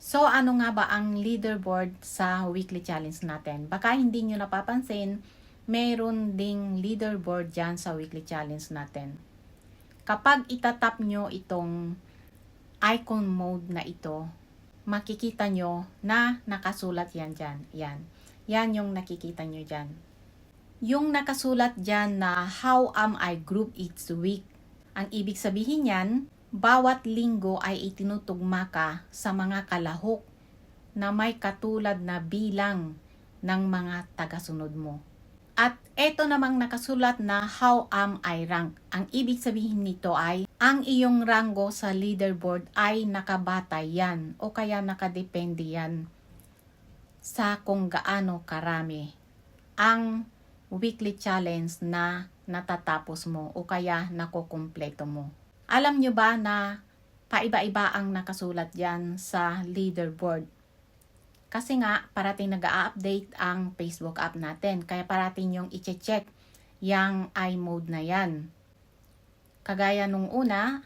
So, ano nga ba ang leaderboard sa weekly challenge natin? Baka hindi nyo napapansin, mayroon ding leaderboard dyan sa weekly challenge natin. Kapag itatap nyo itong icon mode na ito, makikita nyo na nakasulat yan dyan. Yan. Yan yung nakikita nyo dyan. Yung nakasulat dyan na how am I group each week. Ang ibig sabihin yan, bawat linggo ay itinutugma ka sa mga kalahok na may katulad na bilang ng mga tagasunod mo. At eto namang nakasulat na how am I rank. Ang ibig sabihin nito ay ang iyong ranggo sa leaderboard ay nakabatay yan o kaya nakadepende yan sa kung gaano karami ang weekly challenge na natatapos mo o kaya nakukumpleto mo. Alam nyo ba na paiba-iba ang nakasulat dyan sa leaderboard? Kasi nga, parating nag-a-update ang Facebook app natin. Kaya parating yung i-check yung iMode na yan. Kagaya nung una,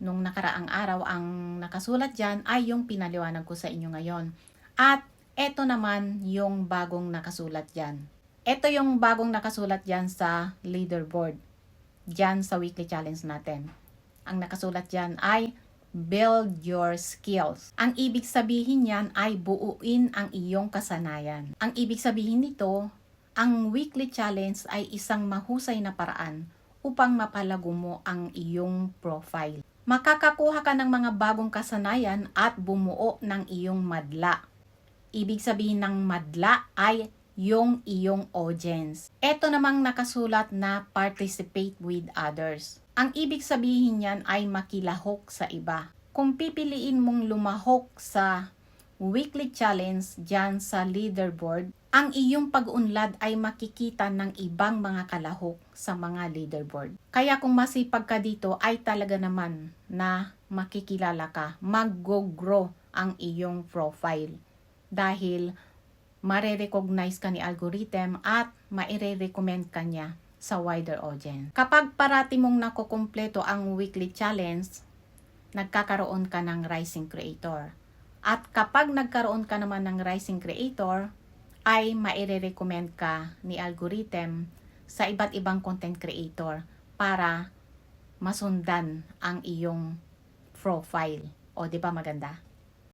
nung nakaraang araw, ang nakasulat dyan ay yung pinaliwanag ko sa inyo ngayon. At eto naman yung bagong nakasulat dyan. Ito yung bagong nakasulat dyan sa leaderboard. Dyan sa weekly challenge natin. Ang nakasulat dyan ay build your skills. Ang ibig sabihin niyan ay buuin ang iyong kasanayan. Ang ibig sabihin nito, ang weekly challenge ay isang mahusay na paraan upang mapalago mo ang iyong profile. Makakakuha ka ng mga bagong kasanayan at bumuo ng iyong madla. Ibig sabihin ng madla ay yung iyong audience. Ito namang nakasulat na participate with others. Ang ibig sabihin niyan ay makilahok sa iba. Kung pipiliin mong lumahok sa weekly challenge dyan sa leaderboard, ang iyong pag-unlad ay makikita ng ibang mga kalahok sa mga leaderboard. Kaya kung masipag ka dito ay talaga naman na makikilala ka, mag-grow ang iyong profile. Dahil mare-recognize ka ni algorithm at maire-recommend ka niya sa wider audience. Kapag parati mong nakukumpleto ang weekly challenge, nagkakaroon ka ng rising creator. At kapag nagkaroon ka naman ng rising creator, ay maire-recommend ka ni algorithm sa iba't ibang content creator para masundan ang iyong profile. O, di ba maganda?